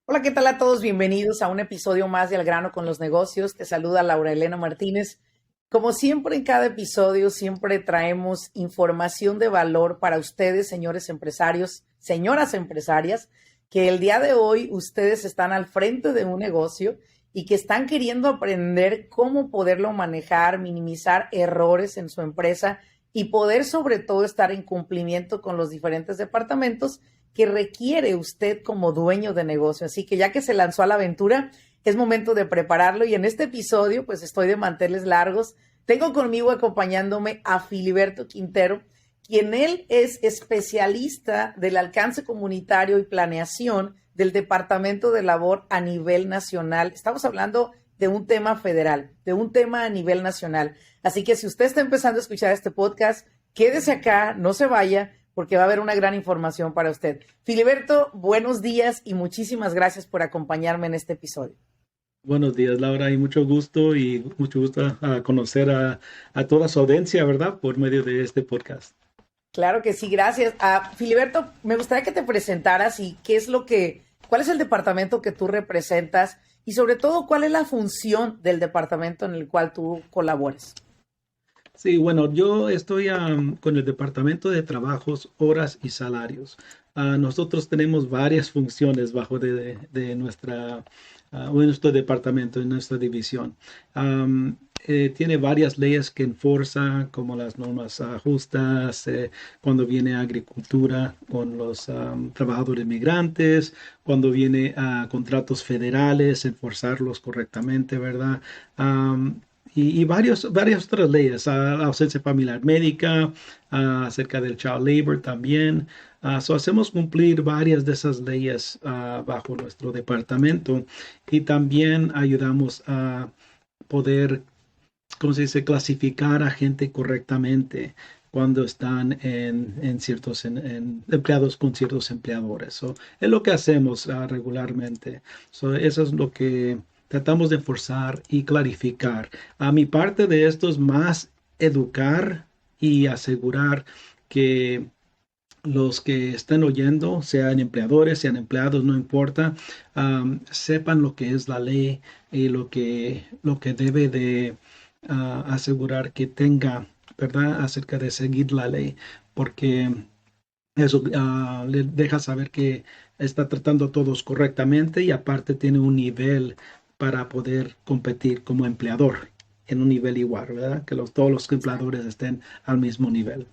Hola, ¿qué tal a todos? Bienvenidos a un episodio más de Al grano con los negocios. Te saluda Laura Elena Martínez. Como siempre en cada episodio, siempre traemos información de valor para ustedes, señores empresarios, señoras empresarias, que el día de hoy ustedes están al frente de un negocio y que están queriendo aprender cómo poderlo manejar, minimizar errores en su empresa y poder sobre todo estar en cumplimiento con los diferentes departamentos que requiere usted como dueño de negocio. Así que ya que se lanzó a la aventura, es momento de prepararlo y en este episodio pues estoy de manteles largos. Tengo conmigo acompañándome a Filiberto Quintero, quien él es especialista del alcance comunitario y planeación del Departamento de Labor a nivel nacional. Estamos hablando de un tema federal, de un tema a nivel nacional. Así que si usted está empezando a escuchar este podcast, quédese acá, no se vaya, porque va a haber una gran información para usted. Filiberto, buenos días y muchísimas gracias por acompañarme en este episodio. Buenos días, Laura, y mucho gusto a conocer a toda su audiencia, ¿verdad? Por medio de este podcast. Claro que sí, gracias. Filiberto, me gustaría que te presentaras y cuál es el departamento que tú representas y sobre todo cuál es la función del departamento en el cual tú colaboras. Sí, bueno, yo estoy con el Departamento de Trabajos, Horas y Salarios. Nosotros tenemos varias funciones bajo de nuestro departamento, en nuestra división. Tiene varias leyes que enforza, como las normas justas, cuando viene a agricultura con los trabajadores migrantes, cuando viene a contratos federales, enforzarlos correctamente, ¿verdad? Varias otras leyes, ausencia familiar médica, acerca del child labor también. Hacemos cumplir varias de esas leyes bajo nuestro departamento y también ayudamos a poder, ¿cómo se dice?, clasificar a gente correctamente cuando están empleados con ciertos empleadores. Es lo que hacemos regularmente. Eso es lo que tratamos de enforzar y clarificar. A mi parte de esto es más educar y asegurar que los que están oyendo, sean empleadores, sean empleados, no importa, sepan lo que es la ley y lo que debe de asegurar que tenga, ¿verdad? Acerca de seguir la ley, porque eso le deja saber que está tratando a todos correctamente y aparte tiene un nivel para poder competir como empleador en un nivel igual, ¿verdad? Que todos los empleadores estén al mismo nivel.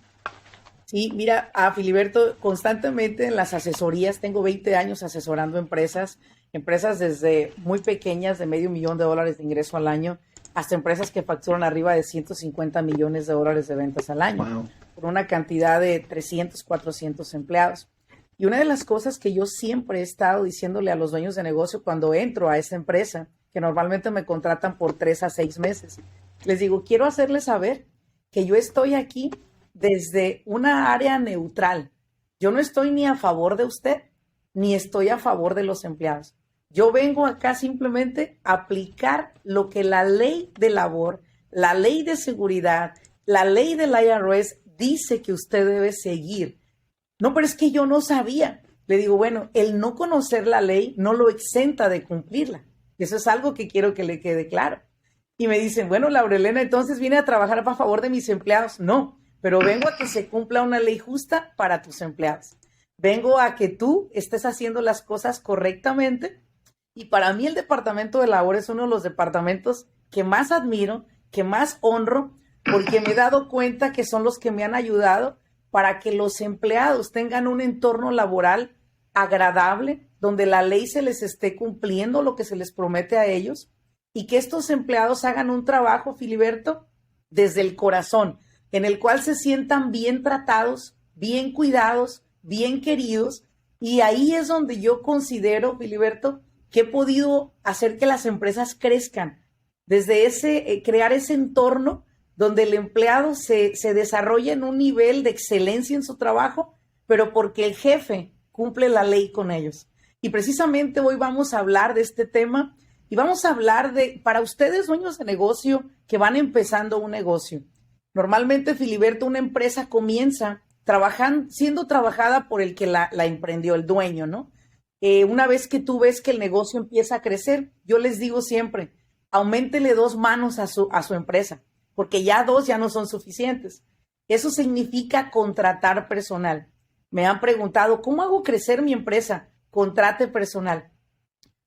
Sí, mira, a Filiberto, constantemente en las asesorías, tengo 20 años asesorando empresas desde muy pequeñas de $500,000 de ingreso al año hasta empresas que facturan arriba de $150 millones de ventas al año, Wow. por una cantidad de 300, 400 empleados. Y una de las cosas que yo siempre he estado diciéndole a los dueños de negocio cuando entro a esa empresa, que normalmente me contratan por 3 a 6 meses, les digo, quiero hacerles saber que yo estoy aquí desde una área neutral. Yo no estoy ni a favor de usted, ni estoy a favor de los empleados. Yo vengo acá simplemente a aplicar lo que la ley de labor, la ley de seguridad, la ley del IRS dice que usted debe seguir. No, pero es que yo no sabía. Le digo, bueno, el no conocer la ley no lo exenta de cumplirla. Eso es algo que quiero que le quede claro. Y me dicen, bueno, Laurelena, entonces vine a trabajar a favor de mis empleados. No, pero vengo a que se cumpla una ley justa para tus empleados. Vengo a que tú estés haciendo las cosas correctamente. Y para mí el departamento de labor es uno de los departamentos que más admiro, que más honro, porque me he dado cuenta que son los que me han ayudado para que los empleados tengan un entorno laboral agradable, donde la ley se les esté cumpliendo lo que se les promete a ellos y que estos empleados hagan un trabajo, Filiberto, desde el corazón, en el cual se sientan bien tratados, bien cuidados, bien queridos. Y ahí es donde yo considero, Filiberto, que he podido hacer que las empresas crezcan, desde crear ese entorno donde el empleado se desarrolla en un nivel de excelencia en su trabajo, pero porque el jefe cumple la ley con ellos. Y precisamente hoy vamos a hablar de este tema y vamos a hablar para ustedes, dueños de negocio, que van empezando un negocio. Normalmente, Filiberto, una empresa comienza siendo trabajada por el que la emprendió, el dueño, ¿no? Una vez que tú ves que el negocio empieza a crecer, yo les digo siempre, auméntele 2 manos a su empresa, porque ya 2 ya no son suficientes. Eso significa contratar personal. Me han preguntado, ¿cómo hago crecer mi empresa? Contrate personal.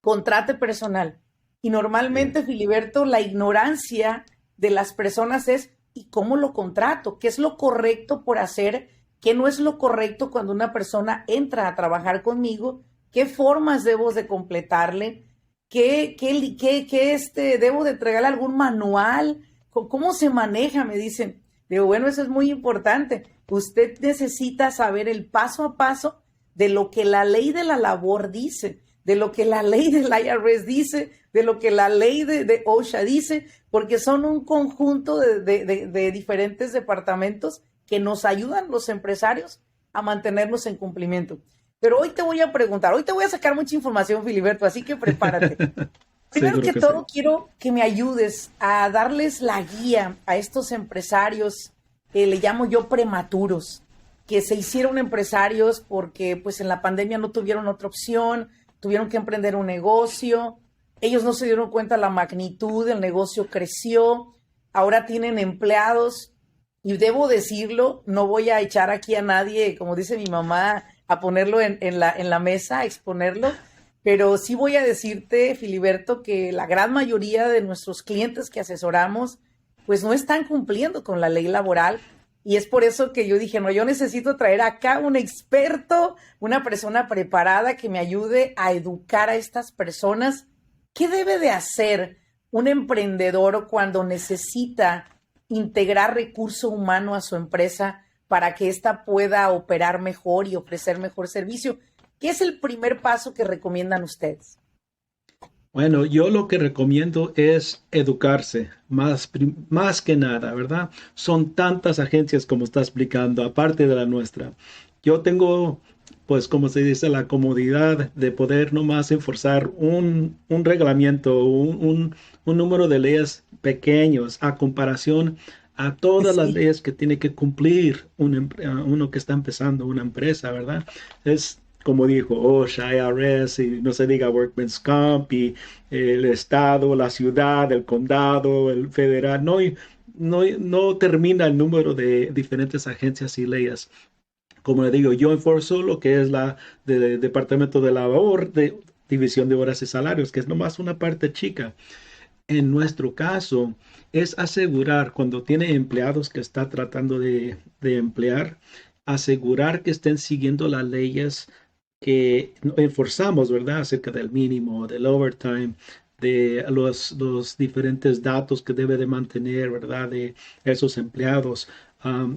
Contrate personal. Y normalmente, Filiberto, la ignorancia de las personas es, ¿y cómo lo contrato? ¿Qué es lo correcto por hacer? ¿Qué no es lo correcto cuando una persona entra a trabajar conmigo? ¿Qué formas debo de completarle? ¿Debo de entregarle algún manual? ¿Cómo se maneja? Me dicen. Digo, bueno, eso es muy importante. Usted necesita saber el paso a paso de lo que la ley de la labor dice, de lo que la ley del IRS dice, de lo que la ley de OSHA dice, porque son un conjunto de diferentes departamentos que nos ayudan los empresarios a mantenernos en cumplimiento. Pero hoy te voy a preguntar, hoy te voy a sacar mucha información, Filiberto, así que prepárate. Primero que todo, quiero que me ayudes a darles la guía a estos empresarios, que le llamo yo prematuros, que se hicieron empresarios porque pues en la pandemia no tuvieron otra opción, tuvieron que emprender un negocio, ellos no se dieron cuenta de la magnitud, el negocio creció, ahora tienen empleados y debo decirlo, no voy a echar aquí a nadie, como dice mi mamá, a ponerlo en la mesa, a exponerlo, pero sí voy a decirte, Filiberto, que la gran mayoría de nuestros clientes que asesoramos, pues no están cumpliendo con la ley laboral. Y es por eso que yo dije, no, yo necesito traer acá un experto, una persona preparada que me ayude a educar a estas personas. ¿Qué debe de hacer un emprendedor cuando necesita integrar recurso humano a su empresa para que ésta pueda operar mejor y ofrecer mejor servicio? ¿Qué es el primer paso que recomiendan ustedes? Bueno, yo lo que recomiendo es educarse, más que nada, ¿verdad? Son tantas agencias como está explicando, aparte de la nuestra. Yo tengo, pues, como se dice, la comodidad de poder nomás enforzar un reglamento, un número de leyes pequeños a comparación a todas las Sí, leyes que tiene que cumplir uno que está empezando una empresa, ¿verdad? Es como dijo OSHA, IRS, y no se diga Workman's Comp, y el estado, la ciudad, el condado, el federal, no termina el número de diferentes agencias y leyes. Como le digo, yo enforzo lo que es la Departamento de Labor, de División de Horas y Salarios, que es nomás una parte chica. En nuestro caso, es asegurar cuando tiene empleados que está tratando de emplear, asegurar que estén siguiendo las leyes que enforzamos, ¿verdad? Acerca del mínimo, del overtime, de los diferentes datos que debe de mantener, ¿verdad? De esos empleados.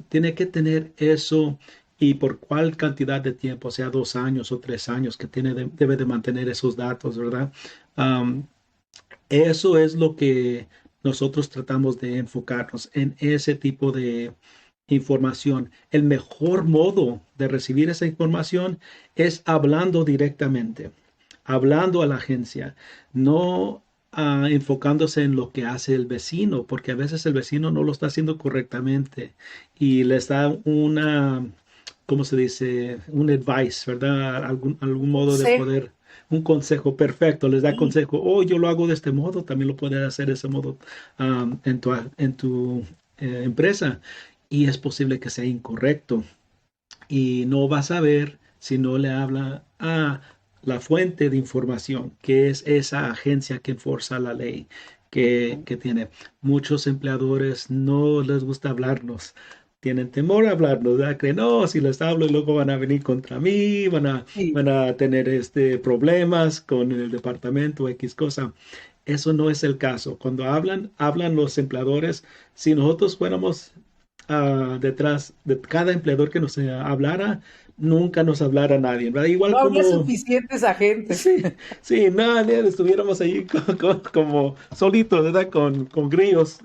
Tiene que tener eso y por cuál cantidad de tiempo, sea 2 años o 3 años, que debe de mantener esos datos, ¿verdad? Um, Eso es lo que nosotros tratamos de enfocarnos en ese tipo de información. El mejor modo de recibir esa información es hablando directamente, hablando a la agencia, no enfocándose en lo que hace el vecino, porque a veces el vecino no lo está haciendo correctamente y les da ¿cómo se dice? Un advice, ¿verdad? Algún modo de consejo. poder, un consejo perfecto, les da Sí. consejo, oh, yo lo hago de este modo, también lo puedes hacer de ese modo en tu empresa. Y es posible que sea incorrecto. Y no vas a ver si no le habla a la fuente de información, que es esa agencia que enforza la ley, que tiene. Muchos empleadores no les gusta hablarnos, tienen temor a hablarnos, ¿verdad? Creen, no, si les hablo y luego van a venir contra mí, Sí. van a tener problemas con el departamento X cosa. Eso no es el caso. Cuando hablan los empleadores. Si nosotros fuéramos detrás de cada empleador que nos hablara, nunca nos hablara nadie, ¿verdad? Igual No habría como, suficientes agentes. sí, sí, nadie, estuviéramos ahí como solitos, ¿verdad? Con grillos.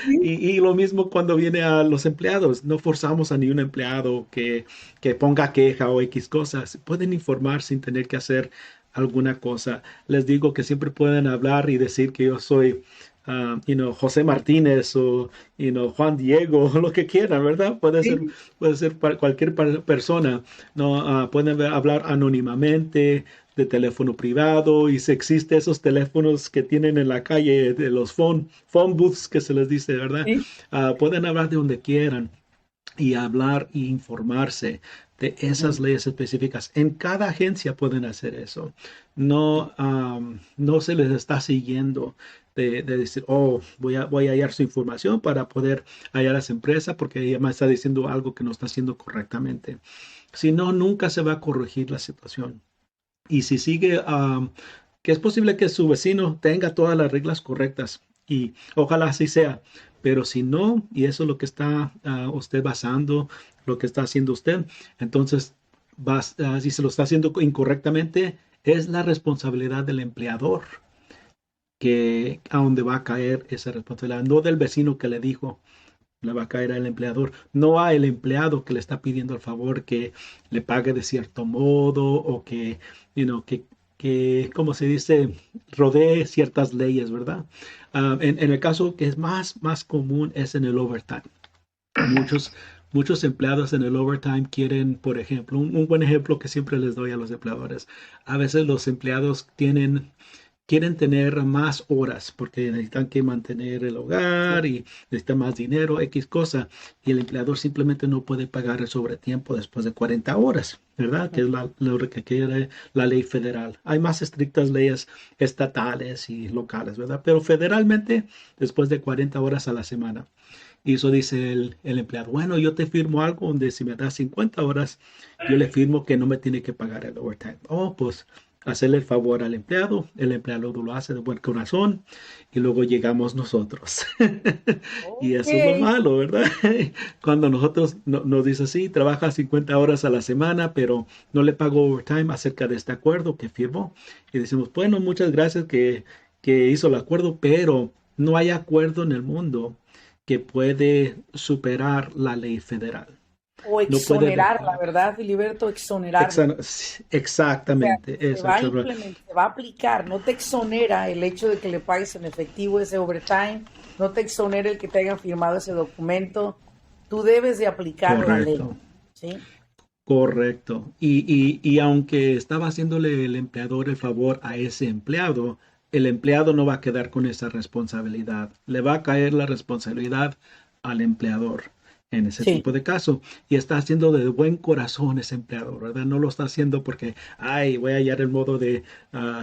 Sí. Y lo mismo cuando viene a los empleados, no forzamos a ni un empleado que ponga queja o X cosas, pueden informar sin tener que hacer alguna cosa. Les digo que siempre pueden hablar y decir que yo soy José Martínez o Juan Diego, o lo que quieran, ¿verdad? Sí. Puede ser para cualquier persona, ¿no? Pueden hablar anónimamente de teléfono privado y si existe esos teléfonos que tienen en la calle de los phone booths que se les dice, ¿verdad? Sí. Pueden hablar de donde quieran y hablar e informarse de esas Ujú. leyes específicas. En cada agencia pueden hacer eso. No, no se les está siguiendo de decir, oh, voy a hallar su información para poder hallar a esa empresa porque ella me está diciendo algo que no está haciendo correctamente. Si no, nunca se va a corregir la situación. Y si sigue, que es posible que su vecino tenga todas las reglas correctas y ojalá así sea, pero si no, y eso es lo que está usted basando, lo que está haciendo usted, entonces, si se lo está haciendo incorrectamente, es la responsabilidad del empleador que a donde va a caer esa responsabilidad, no del vecino que le dijo. Le va a caer al empleador, no a el empleado que le está pidiendo el favor que le pague de cierto modo o que, como se dice, rodee ciertas leyes, ¿verdad? En el caso que es más común es en el overtime. Muchos, muchos empleados en el overtime quieren, por ejemplo, un buen ejemplo que siempre les doy a los empleadores. A veces los empleados quieren tener más horas porque necesitan que mantener el Sí. hogar y necesitan más dinero, X cosa, y el empleador simplemente no puede pagar el sobretiempo después de 40 horas, ¿verdad? Que Ujú. es lo que quiere la ley federal. Hay más estrictas leyes estatales y locales, ¿verdad? Pero federalmente, después de 40 horas a la semana. Y eso dice el empleado, bueno, yo te firmo algo donde si me das 50 horas, yo le firmo que no me tiene que pagar el overtime. Oh, pues hacerle el favor al empleado, el empleado lo hace de buen corazón y luego llegamos nosotros. Y Ok. eso es lo malo, ¿verdad? Cuando nosotros nos dice así, trabaja 50 horas a la semana, pero no le pago overtime acerca de este acuerdo que firmó. Y decimos, bueno, muchas gracias que hizo el acuerdo, pero no hay acuerdo en el mundo que puede superar la ley federal. O No puede exonerar, la dejar. verdad, Filiberto, exonerarlo. O sea, Exactamente, se va a exactamente. implementar, se va a aplicar, no te exonera el hecho de que le pagues en efectivo ese overtime, no te exonera el que te hayan firmado ese documento, tú debes de aplicar la ley, Correcto, ¿sí? correcto. Y aunque estaba haciéndole el empleador el favor a ese empleado, el empleado no va a quedar con esa responsabilidad. Le va a caer la responsabilidad al empleador en ese Sí, tipo de caso. Y está haciendo de buen corazón ese empleador, ¿verdad? No lo está haciendo porque, ay, voy a hallar el modo de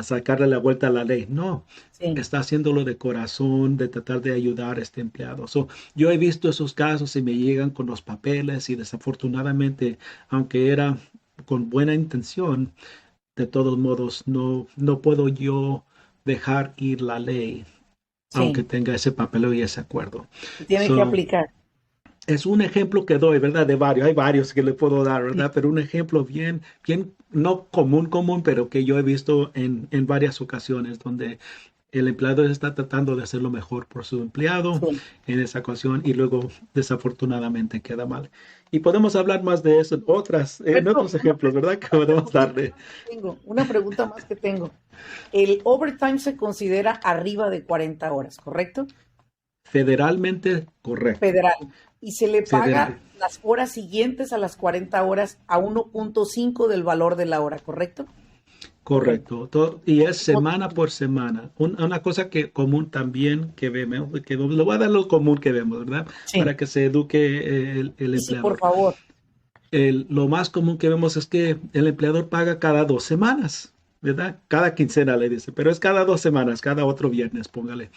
sacarle la vuelta a la ley. No, sí. está haciéndolo de corazón, de tratar de ayudar a este empleado. So, yo he visto esos casos y me llegan con los papeles y desafortunadamente, aunque era con buena intención, de todos modos no puedo yo dejar ir la ley, aunque Sí, tenga ese papel y ese acuerdo. se tiene que So, aplicar. es un ejemplo que doy, ¿verdad? De varios, hay varios que le puedo dar, Sí. ¿verdad? Pero un ejemplo bien, no común, pero que yo he visto en varias ocasiones donde el empleado está tratando de hacer lo mejor por su empleado Sí. en esa ocasión y luego desafortunadamente queda mal. Y podemos hablar más de eso en Roberto, otros ejemplos, ¿verdad? Que podemos darle. una pregunta más que tengo. El overtime se considera arriba de 40 horas, ¿correcto? Federalmente correcto. Federal. Y se le Federal. paga las horas siguientes a las 40 horas a 1.5 del valor de la hora, ¿correcto? Ok. Correcto, y es semana por semana. Una cosa que común también que vemos, que le voy a dar lo común que vemos, ¿verdad? Sí, Para que se eduque el sí, sí, por empleador. favor. Lo más común que vemos es que el empleador paga cada 2 semanas, ¿verdad? Cada quincena le dice, pero es cada 2 semanas, cada otro viernes, póngale.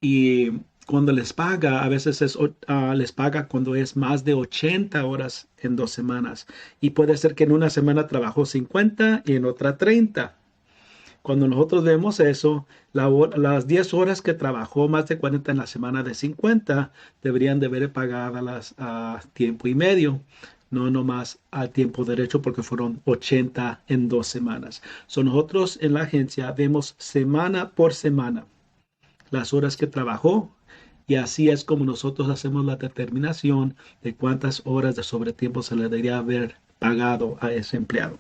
Y cuando les paga, a veces les paga cuando es más de 80 horas en 2 semanas. Y puede ser que en una semana trabajó 50 y en otra 30. Cuando nosotros vemos eso, las 10 horas que trabajó más de 40 en la semana de 50 deberían de ver pagadas a tiempo y medio, no nomás al tiempo derecho porque fueron 80 en 2 semanas. Nosotros en la agencia vemos semana por semana las horas que trabajó y así es como nosotros hacemos la determinación de cuántas horas de sobretiempo se le debería haber pagado a ese empleado.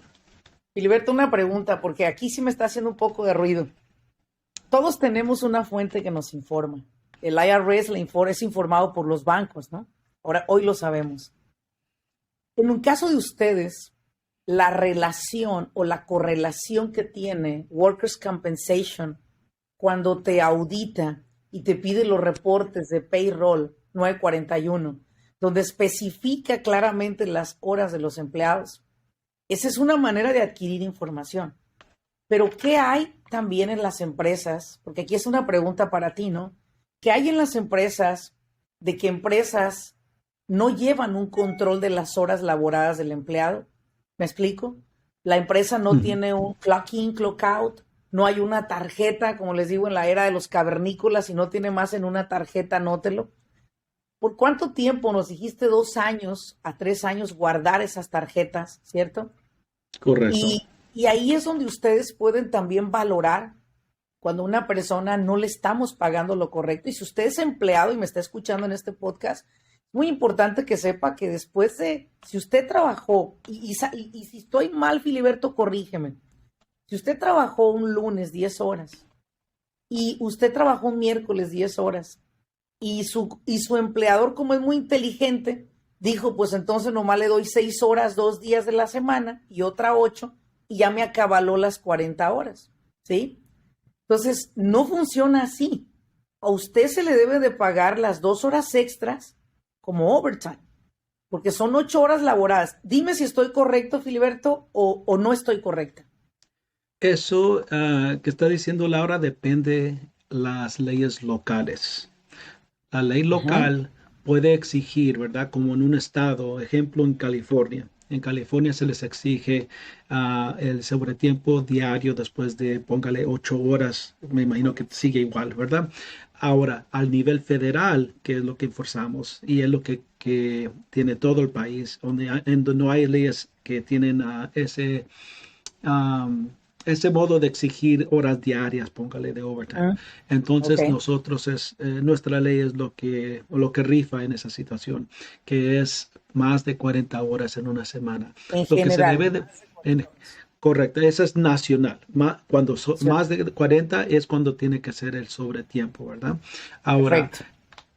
Filiberto, una pregunta, porque aquí sí me está haciendo un poco de ruido. Todos tenemos una fuente que nos informa. el IRS es informado por los bancos, ¿no? Ahora, hoy lo sabemos. En un caso de ustedes, la relación o la correlación que tiene Workers' Compensation cuando te audita y te pide los reportes de payroll 941, donde especifica claramente las horas de los empleados. Esa es una manera de adquirir información. Pero ¿qué hay también en las empresas? Porque aquí es una pregunta para ti, ¿no? ¿Qué hay en las empresas de que empresas no llevan un control de las horas laboradas del empleado? ¿Me explico? La empresa no tiene un clock in, clock out, no hay una tarjeta, como les digo, en la era de los cavernícolas, y no tiene más en una tarjeta, anótelo. ¿Por cuánto tiempo? Nos dijiste 2 años a 3 años guardar esas tarjetas, ¿cierto? Correcto. Y ahí es donde ustedes pueden también valorar cuando una persona no le estamos pagando lo correcto. Y si usted es empleado y me está escuchando en este podcast, es muy importante que sepa que después de, si usted trabajó, y si estoy mal, Filiberto, corrígeme. Si usted trabajó un lunes 10 horas y usted trabajó un miércoles 10 horas y su empleador, como es muy inteligente, dijo, pues entonces nomás le doy 6 horas 2 días de la semana y otra 8 y ya me acabaló las 40 horas, ¿sí? Entonces, no funciona así. A usted se le debe de pagar las 2 horas extras como overtime, porque son 8 horas laboradas. Dime si estoy correcto, Filiberto, o no estoy correcta. Eso que está diciendo Laura depende las leyes locales. La ley Ajá. local puede exigir, ¿verdad? Como en un estado, ejemplo en California. En California se les exige el sobretiempo diario después de, póngale, 8 horas. Me imagino que sigue igual, ¿verdad? Ahora, al nivel federal, que es lo que enforzamos y es lo que tiene todo el país, donde no hay leyes que tienen um, ese modo de exigir horas diarias, póngale de overtime. Ah, ok. Entonces nosotros nuestra ley es lo que rifa en esa situación, que es más de 40 horas en una semana. En Lo que se general, debe más de 40 horas. correcto, esa es nacional. Cuando Nacional. más de 40 es cuando tiene que ser el sobretiempo, ¿verdad? Ahora, Perfecto.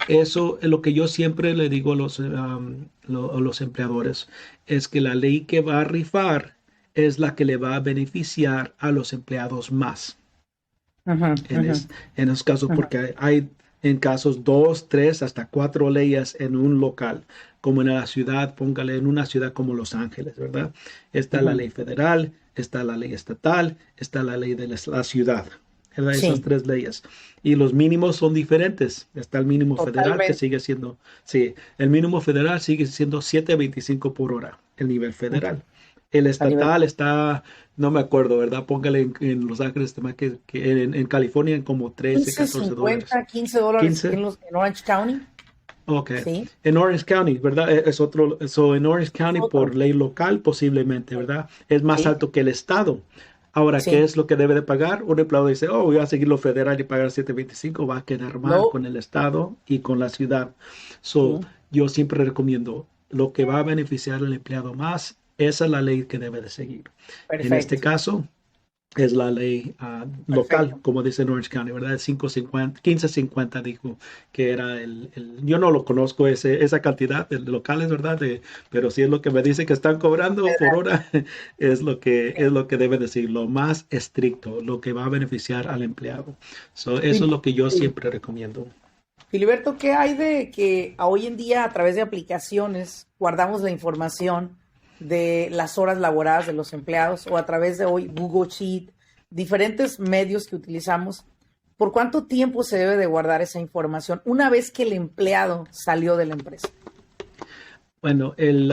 eso es lo que yo siempre le digo a los empleadores, es que la ley que va a rifar es la que le va a beneficiar a los empleados más Ajá, en, ajá, es- en esos casos, ajá. porque hay en casos 2, 3, hasta 4 leyes en un local, como en la ciudad, póngale en una ciudad como Los Ángeles, ¿verdad? Está la Ajá. ley federal, está la ley estatal, está la ley de la ciudad, ¿verdad? Esas Sí, 3 leyes. Y los mínimos son diferentes. Está el mínimo federal que totalmente. sigue siendo, sí, el mínimo federal sigue siendo 7.25 por hora, el nivel Ajá. federal. El A nivel. estatal está, no me acuerdo, ¿verdad? Póngale en Los Ángeles, que en California en como 13, 14 dólares. 15.50, $15 aquí 15, en Orange County. ok. Sí, En Orange County, ¿verdad? Es otro, en Orange es County por otro. ley local posiblemente, ¿verdad? Es más Sí, alto que el estado. Ahora, ¿qué sí. es lo que debe de pagar? Un empleado dice, oh, voy a seguir lo federal y pagar 7.25, va a quedar mal No, con el estado y con la ciudad. So, sí, yo siempre recomiendo lo que va a beneficiar al empleado más, esa es la ley que debe de seguir. En este perfecto, caso, es la ley local, perfecto. como dice en Orange County, ¿verdad? 550, 1550 dijo que era yo no lo conozco esa cantidad de locales, ¿verdad? Pero si es lo que me dice que están cobrando por Federal, hora, es lo que debe decir, lo más estricto, lo que va a beneficiar al empleado. Eso es sí. lo que yo siempre recomiendo. Filiberto, ¿qué hay de que hoy en día a través de aplicaciones guardamos la información de las horas laboradas de los empleados o a través de hoy Google Sheet, diferentes medios que utilizamos? ¿Por cuánto tiempo se debe de guardar esa información una vez que el empleado salió de la empresa? Bueno, el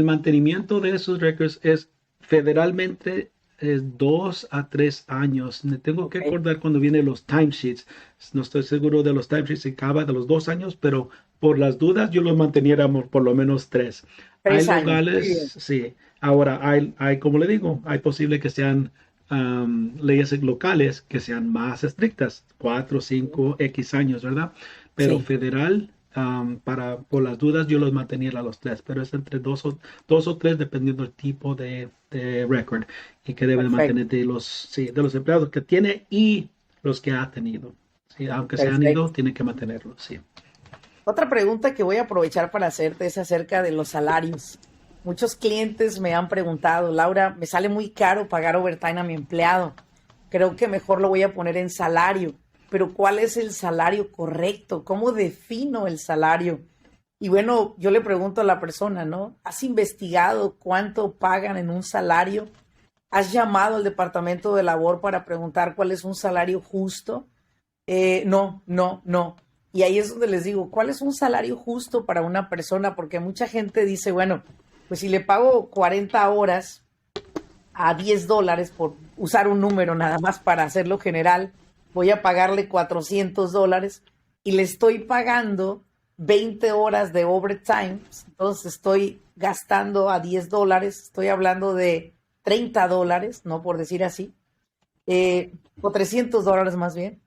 mantenimiento de esos records es federalmente es 2 a 3 años. Me tengo que Ok, acordar cuando vienen los timesheets. No estoy seguro de los timesheets si acaba de los 2 años, pero por las dudas yo los manteniéramos por lo menos 3. Hay 3 años. Muy bien. locales, sí. Ahora como le digo, hay posible que sean leyes locales que sean más estrictas, 4, 5, X años, ¿verdad? Pero Sí, federal por las dudas yo los mantenía a los 3, pero es entre dos o tres dependiendo del tipo de record y que debe de perfecto. mantener sí, de los empleados que tiene y los que ha tenido. Sí, aunque se han ido, Perfecto. tienen que mantenerlo, sí. Otra pregunta que voy a aprovechar para hacerte es acerca de los salarios. Muchos clientes me han preguntado, Laura, me sale muy caro pagar overtime a mi empleado. Creo que mejor lo voy a poner en salario, pero ¿cuál es el salario correcto? ¿Cómo defino el salario? Y bueno, yo le pregunto a la persona, ¿no? ¿Has investigado cuánto pagan en un salario? ¿Has llamado al departamento de labor para preguntar cuál es un salario justo? No, no, no. Y ahí es donde les digo, ¿cuál es un salario justo para una persona? Porque mucha gente dice, bueno, pues si le pago 40 horas a $10, por usar un número nada más para hacerlo general, voy a pagarle $400 y le estoy pagando 20 horas de overtime. Entonces estoy gastando a $10, estoy hablando de $30, ¿no? Por decir así, o $300 más bien.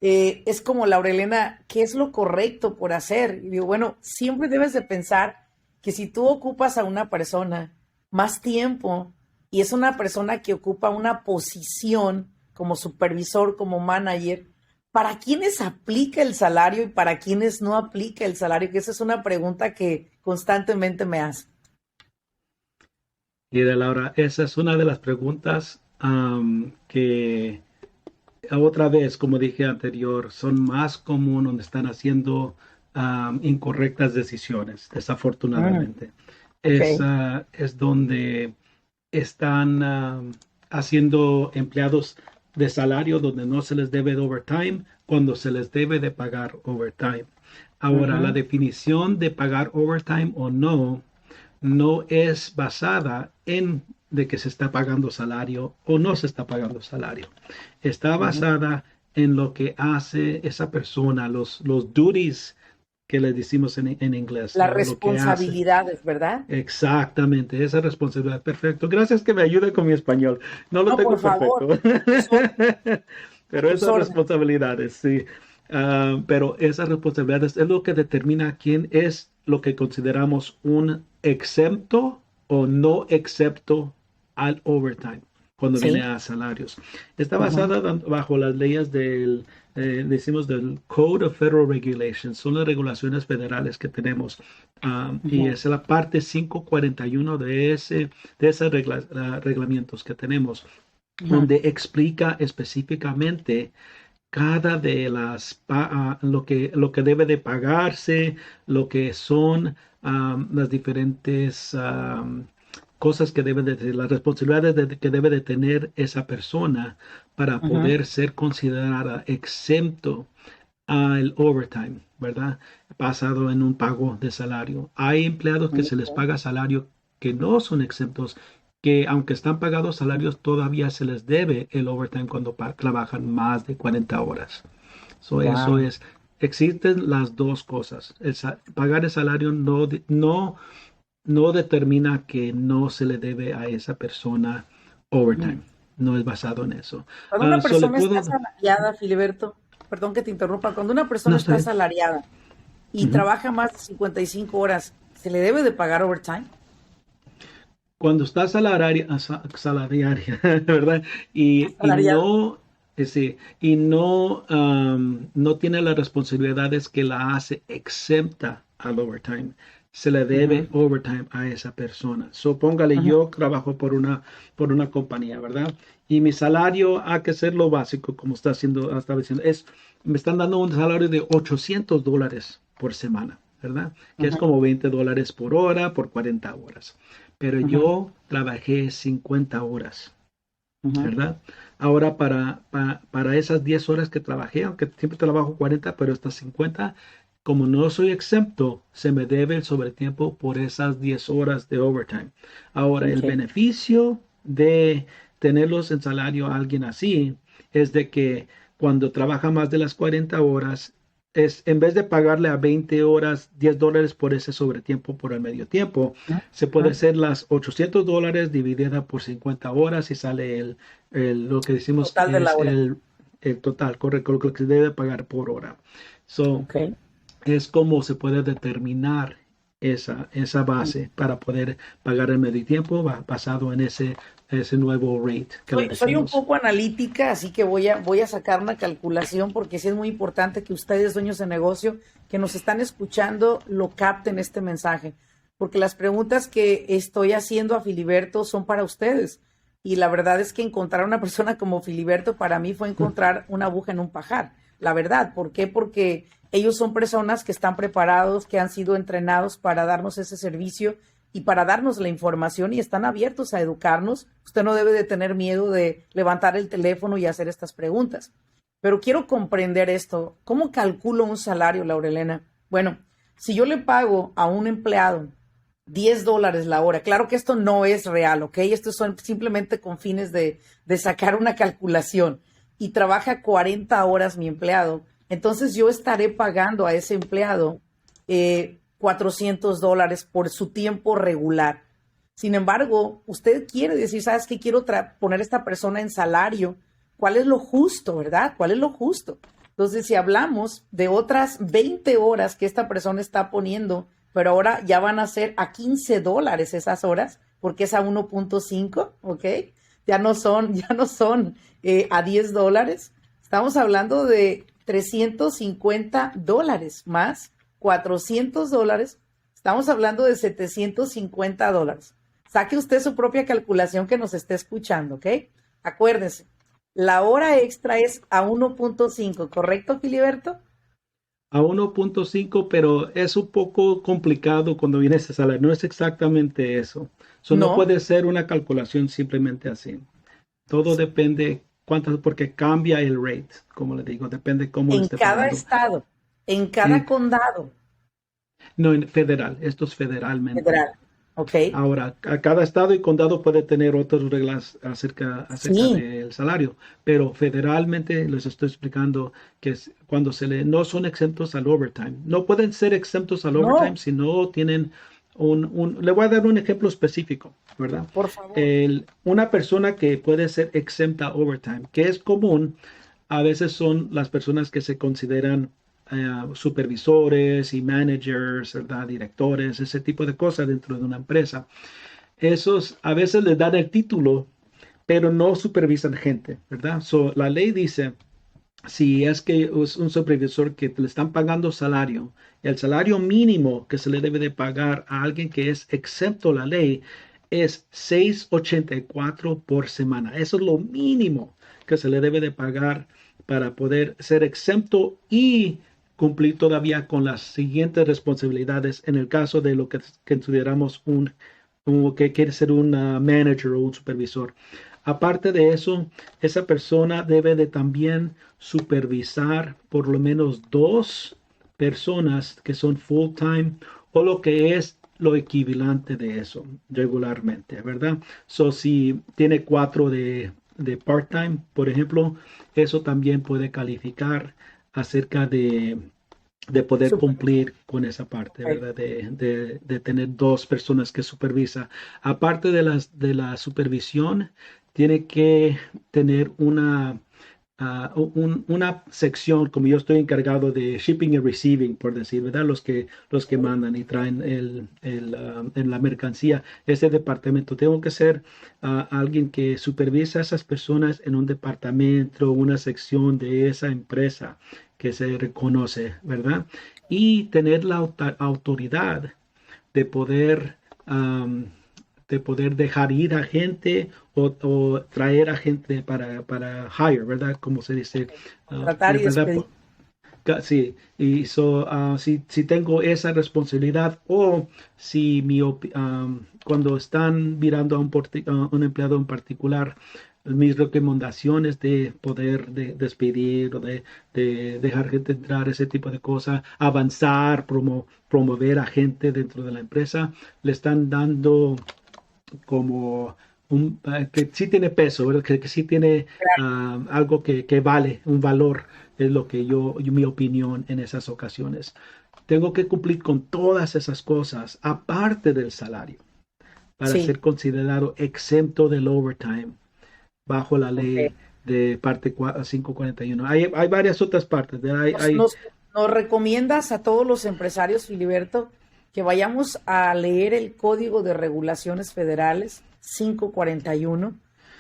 Es como, Laurelena, ¿qué es lo correcto por hacer? Y digo, bueno, siempre debes de pensar que si tú ocupas a una persona más tiempo y es una persona que ocupa una posición como supervisor, como manager, ¿para quiénes aplica el salario y para quiénes no aplica el salario? Que esa es una pregunta que constantemente me hace. Y de Laura, esa es una de las preguntas que otra vez, como dije anterior, son más común donde están haciendo incorrectas decisiones, Mm, desafortunadamente. ok. Es donde están haciendo empleados de salario donde no se les debe de overtime cuando se les debe de pagar overtime. Ahora, la Ujú, definición de pagar overtime o no no es basada en de que se está pagando salario o no se está pagando salario. Está ujú. basada en lo que hace esa persona, los duties que le decimos en inglés, Las lo que hace. responsabilidades, ¿verdad? Exactamente, esa responsabilidad. Perfecto. Gracias que me ayude con mi español. No lo No, tengo por perfecto. favor, a tus órdenes, a Pero tus esas órdenes. responsabilidades, sí. Pero esas responsabilidades es lo que determina quién es lo que consideramos un exento o no excepto al overtime cuando viene Sí. a salarios. Está Ujú, basada bajo las leyes decimos del Code of Federal Regulations, son las regulaciones federales que tenemos. Y ujú, es la parte 541 de esos reglamentos que tenemos, ujú. donde explica específicamente cada de lo que debe de pagarse, lo que son las diferentes cosas que debe de, las responsabilidades que debe de tener esa persona para Ujú, poder ser considerada exento al overtime, ¿verdad? Basado en un pago de salario. Hay empleados que se les ok. paga salario que no son exentos, que aunque están pagados salarios, todavía se les debe el overtime cuando trabajan más de 40 horas. Eso Wow. es, existen las dos cosas. Pagar el salario no determina que no se le debe a esa persona Ujú. overtime. No es basado en eso. Cuando una Le persona está puedo... asalariada, Filiberto, perdón que te interrumpa, cuando una persona No, está está bien. asalariada y Ujú. trabaja más de 55 horas, ¿se le debe de pagar overtime? Cuando está salariaria, ¿verdad? Y Asalariada. no, sí, y no, no tiene las responsabilidades que la hace exenta al overtime. Se le debe Ujú, overtime a esa persona. Supóngale, ujú, yo trabajo por una compañía, ¿verdad? Y mi salario hay que ser lo básico, como estaba diciendo, me están dando un salario de $800 por semana, ¿verdad? Que es ujú, como $20 por hora por 40 horas, pero ujú, yo trabajé 50 horas, ujú. ¿verdad? Ahora para esas 10 horas que trabajé, aunque siempre trabajo 40, pero estas 50, como no soy exento, se me debe el sobretiempo por esas 10 horas de overtime. Ahora, el Ok. beneficio de tenerlos en salario a alguien así es de que cuando trabaja más de las 40 horas, en vez de pagarle a 20 horas $10 por ese sobretiempo por el medio tiempo, Ujú, se puede ujú. hacer las $800 dividida por 50 horas y sale lo que decimos Total de la es hora. el total, correcto, lo que se debe pagar por hora. So, Ok. es como se puede determinar esa base para poder pagar el medio tiempo basado en ese nuevo rate que le Soy un decimos. poco analítica, así que voy a sacar una calculación porque sí es muy importante que ustedes, dueños de negocio, que nos están escuchando, lo capten este mensaje. Porque las preguntas que estoy haciendo a Filiberto son para ustedes. Y la verdad es que encontrar una persona como Filiberto para mí fue encontrar una aguja en un pajar. La verdad, ¿por qué? Porque ellos son personas que están preparados, que han sido entrenados para darnos ese servicio y para darnos la información y están abiertos a educarnos. Usted no debe de tener miedo de levantar el teléfono y hacer estas preguntas. Pero quiero comprender esto. ¿Cómo calculo un salario, Laurelena? Bueno, si yo le pago a un empleado $10 la hora, claro que esto no es real, ¿ok? Estos son simplemente con fines de sacar una calculación y trabaja 40 horas mi empleado, entonces yo estaré pagando a ese empleado $400 por su tiempo regular. Sin embargo, usted quiere decir, ¿sabes qué? Quiero poner a esta persona en salario. ¿Cuál es lo justo, verdad? ¿Cuál es lo justo? Entonces, si hablamos de otras 20 horas que esta persona está poniendo, pero ahora ya van a ser a $15 esas horas, porque es a 1.5, ¿ok? Ya no son a $10. Estamos hablando de $350 más $400. Estamos hablando de $750. Saque usted su propia calculación que nos esté escuchando, ¿ok? Acuérdese, la hora extra es a 1.5, ¿correcto, Filiberto? A 1.5, pero es un poco complicado cuando viene ese salario. No es exactamente eso. So, no No, puede ser una calculación simplemente así. Todo depende cuánto, porque cambia el rate, como le digo, depende cómo le en esté cada pagando. estado, en cada En, condado no, en federal, esto es federalmente. federal, ¿ok? Ahora, a cada estado y condado puede tener otras reglas acerca Sí, del salario, pero federalmente les estoy explicando que cuando no son exentos al overtime. No pueden ser exentos al overtime no, si no tienen le voy a dar un ejemplo específico, ¿verdad? por favor. Una persona que puede ser exenta a overtime, que es común, a veces son las personas que se consideran supervisores y managers, ¿verdad? Directores, ese tipo de cosas dentro de una empresa. Esos a veces les dan el título, pero no supervisan gente, ¿verdad? So, la ley dice, si es que es un supervisor que le están pagando salario, el salario mínimo que se le debe de pagar a alguien que es exento a la ley es 6.84 por semana. Eso es lo mínimo que se le debe de pagar para poder ser exento y cumplir todavía con las siguientes responsabilidades en el caso de lo que consideramos que quiere ser un manager o un supervisor. Aparte de eso, esa persona debe de también supervisar por lo menos dos personas que son full time o lo que es lo equivalente de eso regularmente, ¿verdad? So, si tiene cuatro de part-time, por ejemplo, eso también puede calificar acerca de poder Súper, cumplir con esa parte, ok. ¿verdad? De tener dos personas que supervisa. Aparte de la supervisión, tiene que tener una sección, como yo estoy encargado de shipping y receiving, por decir, ¿verdad? Los que mandan y traen en la mercancía, ese departamento. Tengo que ser alguien que supervisa a esas personas en un departamento, una sección de esa empresa que se reconoce, ¿verdad? Y tener la autoridad de poder, um, de poder dejar ir a gente o traer a gente para hire, ¿verdad? Como se dice, Contratar y ¿verdad? despedir. Sí, y si tengo esa responsabilidad o si cuando están mirando a un empleado en particular, mis recomendaciones de poder despedir o de dejar gente entrar, ese tipo de cosas, avanzar, promover a gente dentro de la empresa, le están dando como que sí tiene peso, ¿verdad? Que sí tiene algo que vale, un valor, es lo que mi opinión en esas ocasiones. Tengo que cumplir con todas esas cosas, aparte del salario, para Sí, ser considerado exento del overtime bajo la ok. ley de parte 541. Hay varias otras partes, ¿verdad? Nos, nos, nos recomiendas a todos los empresarios, Filiberto, que vayamos a leer el Código de Regulaciones Federales 541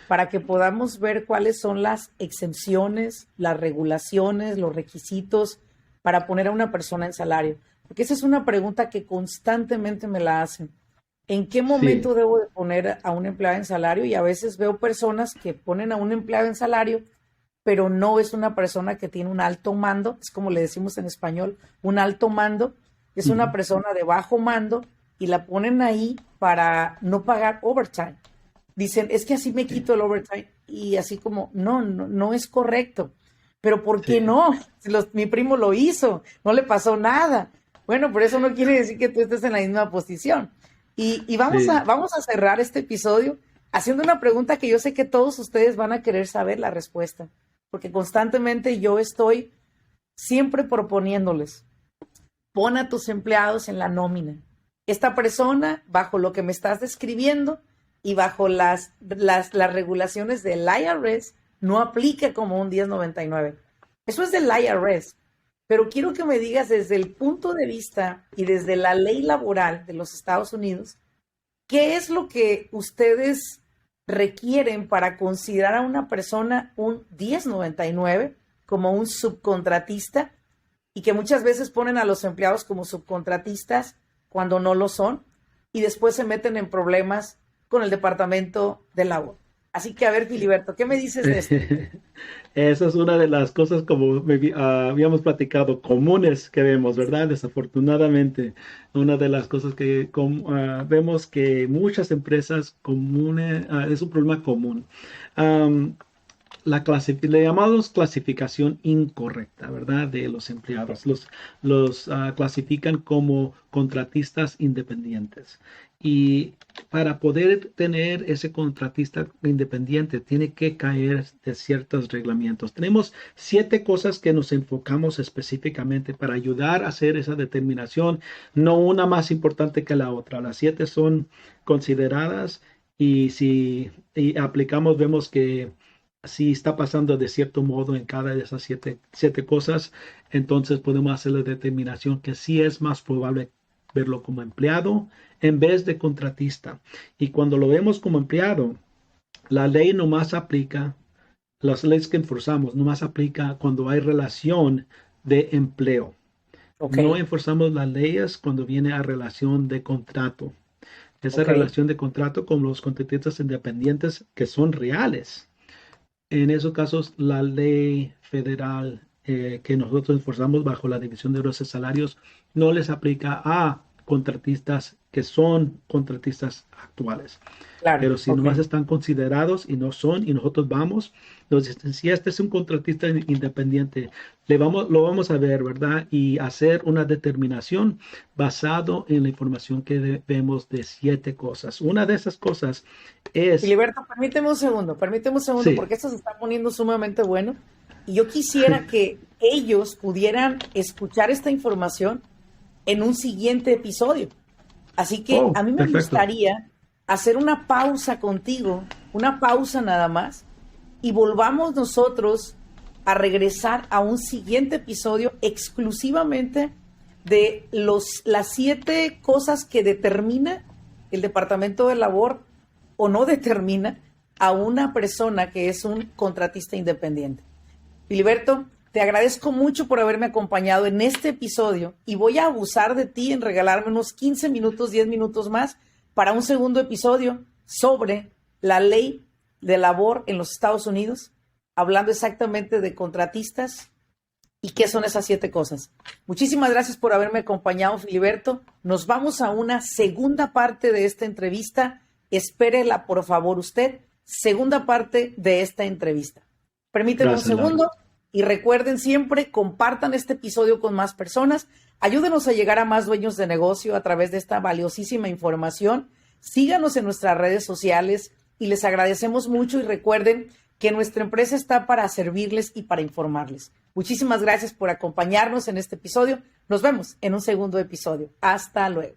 para que podamos ver cuáles son las exenciones, las regulaciones, los requisitos para poner a una persona en salario. Porque esa es una pregunta que constantemente me la hacen. ¿En qué momento Sí, debo de poner a un empleado en salario? Y a veces veo personas que ponen a un empleado en salario, pero no es una persona que tiene un alto mando, es como le decimos en español, un alto mando, es una ujú, persona de bajo mando y la ponen ahí para no pagar overtime. Dicen, es que así me sí, quito el overtime y así como, no es correcto. Pero ¿por qué sí, no? Si mi primo lo hizo, no le pasó nada. Bueno, pero eso no quiere decir que tú estés en la misma posición. Y sí. vamos a cerrar este episodio haciendo una pregunta que yo sé que todos ustedes van a querer saber la respuesta, porque constantemente yo estoy siempre proponiéndoles, pon a tus empleados en la nómina. Esta persona, bajo lo que me estás describiendo y bajo las regulaciones del IRS, no aplica como un 1099. Eso es del IRS. Pero quiero que me digas desde el punto de vista y desde la ley laboral de los Estados Unidos, ¿qué es lo que ustedes requieren para considerar a una persona un 1099 como un subcontratista y que muchas veces ponen a los empleados como subcontratistas cuando no lo son y después se meten en problemas con el departamento de labor? Así que a ver, Filiberto, ¿qué me dices de esto? Esa es una de las cosas, como habíamos platicado, comunes que vemos, ¿verdad? Desafortunadamente, una de las cosas que vemos que muchas empresas comunes, es un problema común. Am, le llamamos clasificación incorrecta, ¿verdad? De los empleados. Los clasifican como contratistas independientes. Y para poder tener ese contratista independiente, tiene que caer de ciertos reglamentos. Tenemos 7 cosas que nos enfocamos específicamente para ayudar a hacer esa determinación, no una más importante que la otra. Las 7 son consideradas y si aplicamos, vemos que si está pasando de cierto modo en cada de esas siete cosas, entonces podemos hacer la determinación que sí es más probable verlo como empleado en vez de contratista. Y cuando lo vemos como empleado, la ley nomás aplica, las leyes que enforzamos nomás aplica cuando hay relación de empleo. Ok, No enforzamos las leyes cuando viene a relación de contrato. Esa ok, relación de contrato con los contratistas independientes que son reales. En esos casos, la ley federal que nosotros enforzamos bajo la División de Euros y Salarios no les aplica a contratistas que son contratistas actuales. claro, Pero si ok. nomás están considerados y no son, y nosotros vamos, nos dicen, si este es un contratista independiente, lo vamos a ver, ¿verdad? Y hacer una determinación basado en la información que vemos de 7 cosas. Una de esas cosas es, Filiberto, permíteme un segundo, sí, porque esto se está poniendo sumamente bueno. Y yo quisiera que ellos pudieran escuchar esta información en un siguiente episodio. Así que oh, a mí me perfecto. gustaría hacer una pausa contigo, una pausa nada más, y volvamos nosotros a regresar a un siguiente episodio exclusivamente de las 7 cosas que determina el Departamento de Labor o no determina a una persona que es un contratista independiente. Filiberto, te agradezco mucho por haberme acompañado en este episodio y voy a abusar de ti en regalarme unos 15 minutos, 10 minutos más para un segundo episodio sobre la ley de labor en los Estados Unidos, hablando exactamente de contratistas y qué son esas 7 cosas. Muchísimas gracias por haberme acompañado, Filiberto. Nos vamos a una segunda parte de esta entrevista. Espérela, por favor, usted. Segunda parte de esta entrevista. Permíteme un Gracias, Laura. segundo y recuerden siempre, compartan este episodio con más personas. Ayúdenos a llegar a más dueños de negocio a través de esta valiosísima información. Síganos en nuestras redes sociales y les agradecemos mucho y recuerden que nuestra empresa está para servirles y para informarles. Muchísimas gracias por acompañarnos en este episodio. Nos vemos en un segundo episodio. Hasta luego.